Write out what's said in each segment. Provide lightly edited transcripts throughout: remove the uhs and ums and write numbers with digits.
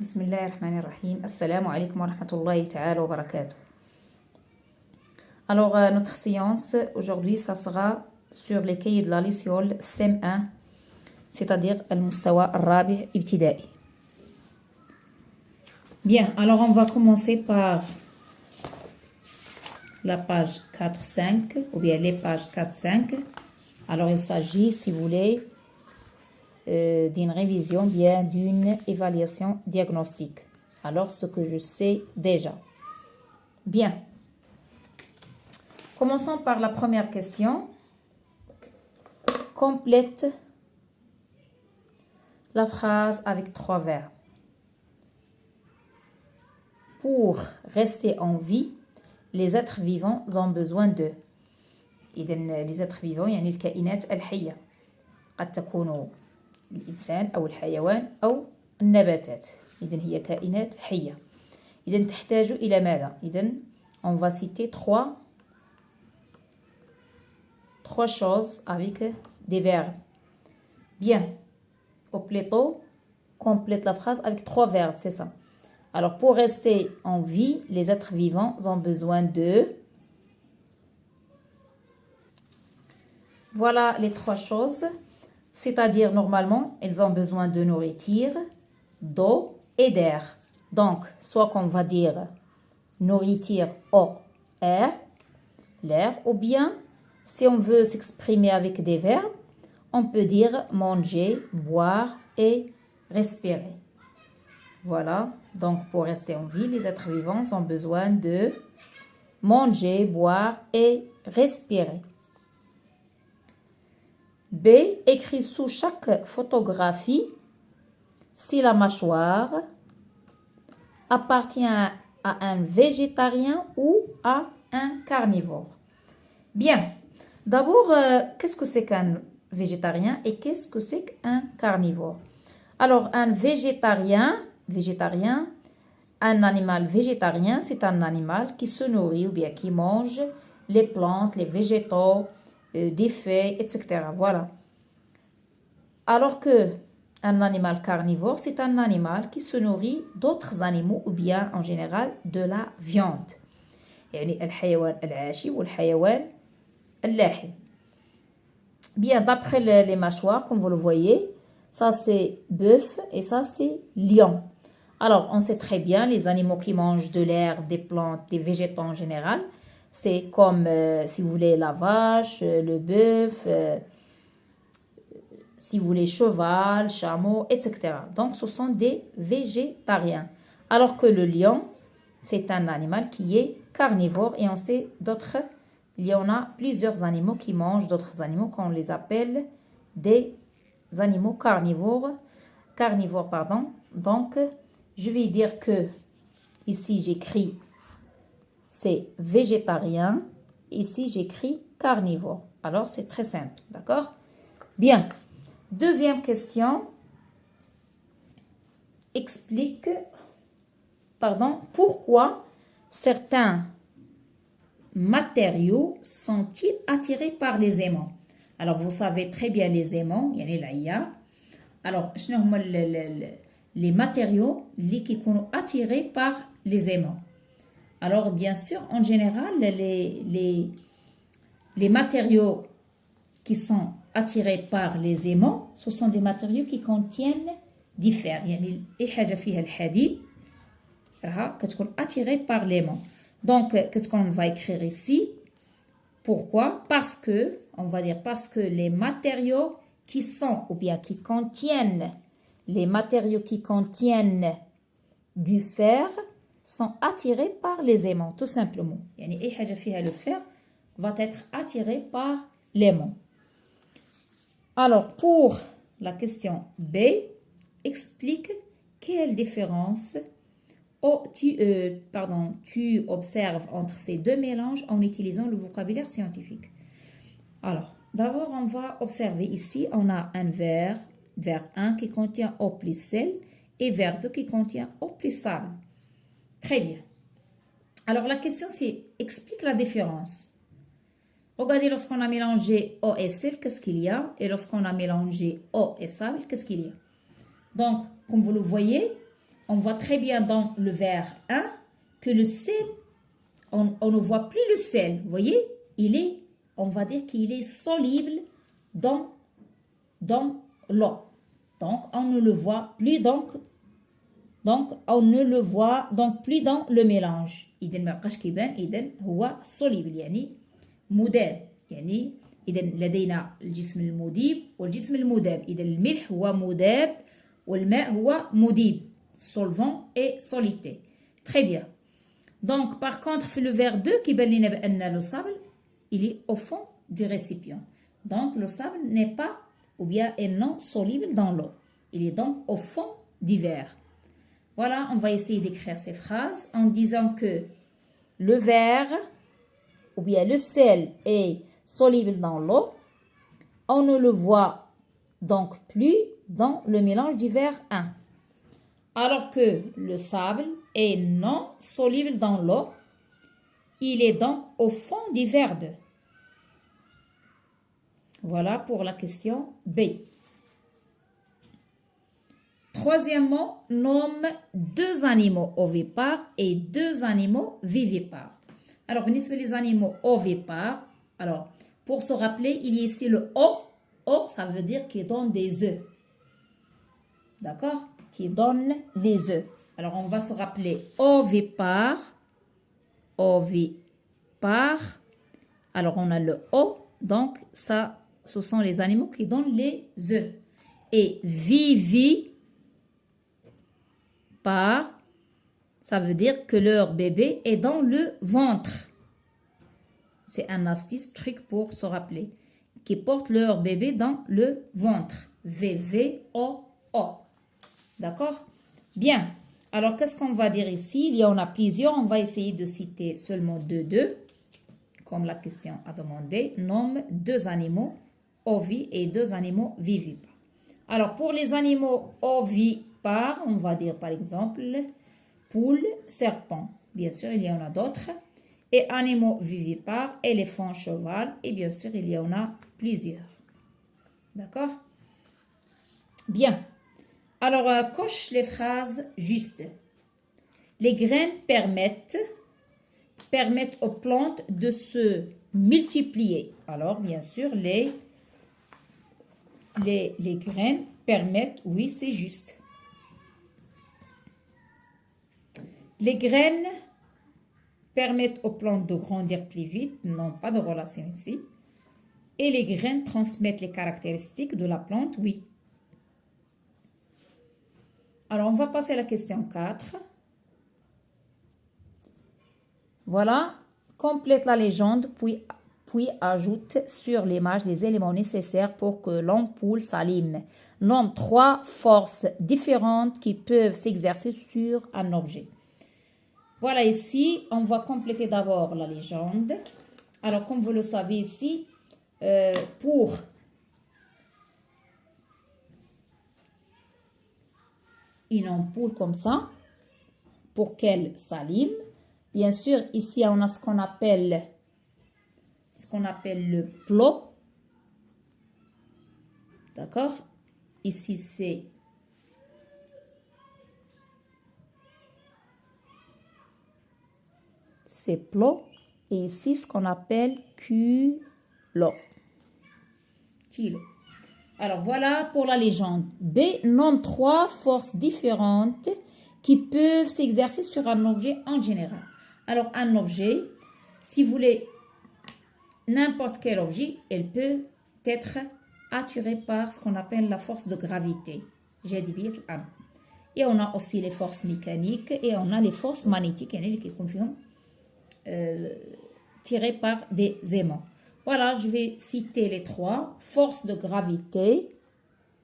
Bismillahirrahmanirrahim. Assalamu alaikum wa rahmatullahi ta'ala wa barakatuh. Alors, notre séance aujourd'hui, ça sera sur les cahiers de la Luciole CM1, c'est-à-dire Al-Mustawa Al-Rabi' Ibtida'i. Bien, alors on va commencer par la page 4-5 ou bien les pages 4-5. Alors, il s'agit, si vous voulez, d'une révision, bien d'une évaluation diagnostique. Alors, ce que je sais déjà. Bien. Commençons par la première question. Complète la phrase avec 3 verbes. Pour rester en vie, les êtres vivants ont besoin de. إذن les êtres vivants يعني الكائنات الحية. قد تكون الإنسان أو الحيوان أو النباتات. إذن هي كائنات حية. إذن تحتاج إلى ماذا؟ إذن on va citer trois choses avec des verbes. Bien. Au plutôt, complète la phrase avec 3 verbes, c'est ça. Alors, pour rester en vie, les êtres vivants ont besoin de... Voilà les 3 choses. C'est-à-dire, normalement, ils ont besoin de nourriture, d'eau et d'air. Donc, soit qu'on va dire nourriture, eau, air, l'air, ou bien, si on veut s'exprimer avec des verbes, on peut dire manger, boire et respirer. Voilà. Donc, pour rester en vie, les êtres vivants ont besoin de manger, boire et respirer. B. Écrit sous chaque photographie si la mâchoire appartient à un végétarien ou à un carnivore. Bien. D'abord, qu'est-ce que c'est qu'un végétarien et qu'est-ce que c'est qu'un carnivore? Alors, un végétarien, un animal végétarien, c'est un animal qui se nourrit ou bien qui mange les plantes, les végétaux, des feuilles, etc. Voilà. Alors que un animal carnivore, c'est un animal qui se nourrit d'autres animaux ou bien en général de la viande. يعني الحيوان العاشي والحيوان اللاحم. Bien, d'après les mâchoires, comme vous le voyez, ça c'est bœuf et ça c'est lion. Alors, on sait très bien, les animaux qui mangent de l'herbe, des plantes, des végétaux en général, c'est comme, si vous voulez, la vache, le bœuf, si vous voulez, cheval, chameau, etc. Donc, ce sont des végétariens. Alors que le lion, c'est un animal qui est carnivore et on sait d'autres. Il y en a plusieurs animaux qui mangent d'autres animaux qu'on les appelle des animaux carnivores. Donc, je vais dire que ici j'écris c'est végétarien. Ici j'écris carnivore. Alors c'est très simple, d'accord? Bien. Deuxième question. Explique, pourquoi certains matériaux sont-ils attirés par les aimants? Alors, vous savez très bien les aimants, il y en a là. Alors, les matériaux qui sont attirés par les aimants. Alors, bien sûr, en général, les matériaux qui sont attirés par les aimants, ce sont des matériaux qui contiennent du fer. يعني أي حاجة فيها الحديد راها كتكون attirée par l'aimant. Donc, qu'est-ce qu'on va écrire ici? Pourquoi? Parce que les matériaux qui sont ou bien qui contiennent du fer sont attirés par les aimants, tout simplement. يعني أي حاجة فيها le fer va être attiré par l'aimant. Alors, pour la question B, explique quelle différence tu observes entre ces deux mélanges en utilisant le vocabulaire scientifique. Alors, d'abord, on va observer ici, on a un verre 1 qui contient eau plus sel et verre 2 qui contient eau plus sable. Très bien. Alors, la question c'est, explique la différence. Regardez, lorsqu'on a mélangé eau et sel, qu'est-ce qu'il y a? Et lorsqu'on a mélangé eau et sable, qu'est-ce qu'il y a? Donc, comme vous le voyez, on voit très bien dans le vers 1 que le sel, on ne voit plus le sel. Vous voyez, on va dire qu'il est soluble dans l'eau. Donc, on ne le voit plus, donc on ne le voit donc plus dans le mélange. إذا ما بقاش كيبان، إذا هو soluble يعني مذاب. يعني إذا لدينا الجسم المذيب والجسم المذاب. إذا الملح هو مذاب والماء هو مذيب. Solvant et soluté. Très bien. Donc, par contre, في le vers 2 كيبان لنا بأن le sable il est au fond du récipient. Donc, le sable n'est pas ou bien est non soluble dans l'eau. Il est donc au fond du verre. Voilà, on va essayer d'écrire ces phrases en disant que le verre ou bien le sel est soluble dans l'eau. On ne le voit donc plus dans le mélange du verre 1. Alors que le sable est non soluble dans l'eau. Il est donc au fond du verre 2. Voilà pour la question B. Troisièmement, nomme 2 animaux ovipares et 2 animaux vivipares. Alors, les animaux ovipares, alors, pour se rappeler, il y a ici le O. O, ça veut dire qu'il donne des œufs. D'accord? Qui donne les œufs. Alors, on va se rappeler ovipare. Ovipare. Alors, on a le O. Donc, ça, ce sont les animaux qui donnent les œufs. Et vivipare, ça veut dire que leur bébé est dans le ventre. C'est un astuce, truc pour se rappeler. Qui portent leur bébé dans le ventre. V-V-O-O. D'accord? Bien. Alors, qu'est-ce qu'on va dire ici? Il y en a plusieurs. On va essayer de citer seulement 2, comme la question a demandé. Nomme 2 animaux ovi et 2 animaux vivipares. Alors, pour les animaux ovipares, on va dire par exemple poule, serpent. Bien sûr, il y en a d'autres. Et animaux vivipares, éléphant, cheval. Et bien sûr, il y en a plusieurs. D'accord? Bien. Alors, coche les phrases justes. Les graines permettent aux plantes de se multiplier. Alors, bien sûr, les graines permettent, oui, c'est juste. Les graines permettent aux plantes de grandir plus vite, non pas de relation ici. Et les graines transmettent les caractéristiques de la plante, oui. Alors, on va passer à la question 4. Voilà, complète la légende, puis ajoute sur l'image les éléments nécessaires pour que l'ampoule s'allume. Nomme 3 forces différentes qui peuvent s'exercer sur un objet. Voilà, ici, on va compléter d'abord la légende. Alors, comme vous le savez ici, pour une ampoule comme ça, pour qu'elle s'allume, bien sûr, ici, on a ce qu'on appelle le plot. D'accord? Ici, c'est plot. Et ici, ce qu'on appelle culot. Kilo. Alors, voilà pour la légende. B, nomme 3 forces différentes qui peuvent s'exercer sur un objet en général. Alors, un objet, si vous voulez, n'importe quel objet, elle peut être attirée par ce qu'on appelle la force de gravité. J'ai dit bien. Et on a aussi les forces mécaniques et on a les forces magnétiques qui confirment tirées par des aimants. Voilà, je vais citer les 3. Force de gravité,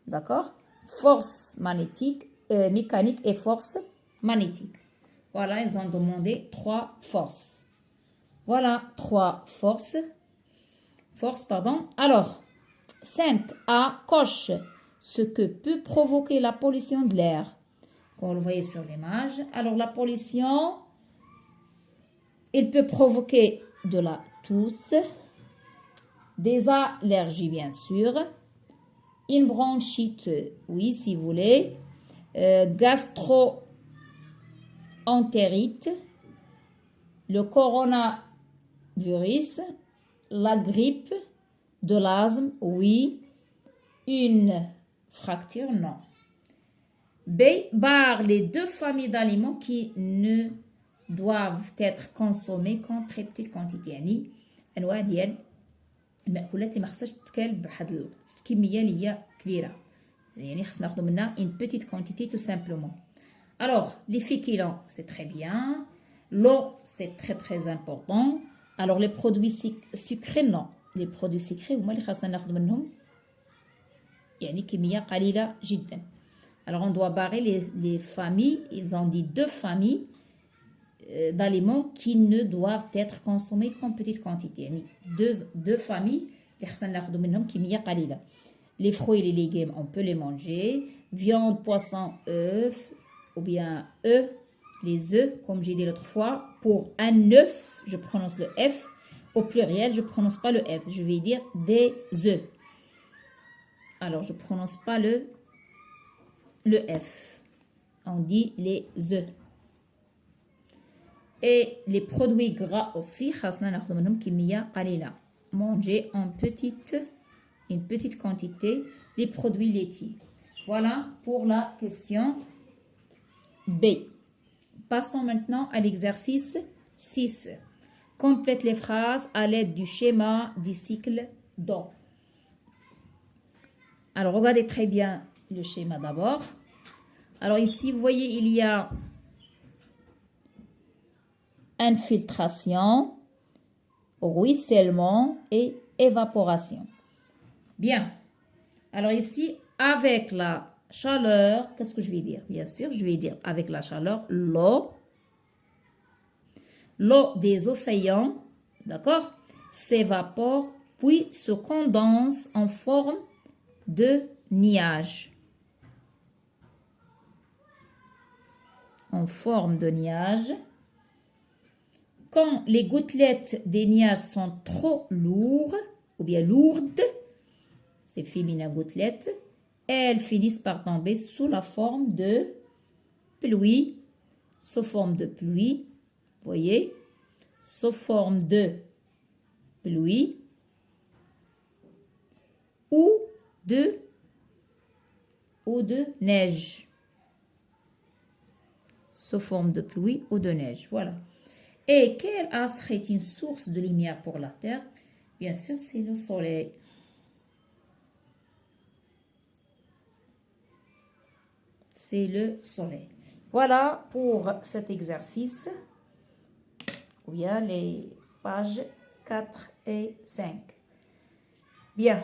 d'accord? Force magnétique, mécanique et force magnétique. Voilà, ils ont demandé 3 forces. Voilà, 3 forces. Alors, 5A coche ce que peut provoquer la pollution de l'air. Comme vous le voyez sur l'image. Alors, la pollution, il peut provoquer de la tousse, des allergies, bien sûr, une bronchite, oui, si vous voulez, entérite, le coronavirus, la grippe, de l'asthme, oui, une fracture, non. B, barre les deux familles d'aliments qui ne doivent être consommés qu'en très petite quantité. يعني انواع ديال المأكولات اللي ما خصهاش تتكال بواحد الكميه اللي هي كبيره. يعني خصنا ناخذ منها une petite quantité tout simplement. Alors, les féculents, c'est très bien. L'eau, c'est très très important. Alors, les produits sucrés, non. Les produits sucrés, هما اللي خاصنا ناخذ منهم يعني كميه قليله جدا. Alors, on doit barrer les familles. Ils ont dit deux familles d'aliments qui ne doivent être consommés qu'en petite quantité. يعني deux familles اللي خصنا ناخذ منهم كميه قليله. Les fruits et les légumes, on peut les manger. Viande, poisson, œufs, ou bien œufs, les œufs, comme j'ai dit l'autre fois. Pour un œuf, je prononce le F. Au pluriel, je ne prononce pas le F. Je vais dire des œufs. Alors, je ne prononce pas le F. On dit les œufs. Et les produits gras aussi, manger en une petite quantité les produits laitiers. Voilà pour la question B. Passons maintenant à l'exercice 6. Complète les phrases à l'aide du schéma du cycle d'eau. Alors, regardez très bien le schéma d'abord. Alors ici, vous voyez, il y a infiltration, ruissellement et évaporation. Bien. Alors ici, avec la chaleur, qu'est-ce que je vais dire? Bien sûr, je vais dire avec la chaleur, l'eau des océans, d'accord, s'évapore puis se condense en forme de nuages. En forme de nuages. Quand les gouttelettes des nuages sont trop lourdes, ou bien lourdes, c'est féminin gouttelette, elles finissent par tomber sous la forme de pluie, sous forme de pluie, voyez, sous forme de pluie ou de neige, sous forme de pluie ou de neige, voilà. Et quel astre est une source de lumière pour la Terre? Bien sûr, c'est le soleil. C'est le soleil. Voilà pour cet exercice, ou bien les pages 4 et 5. Bien.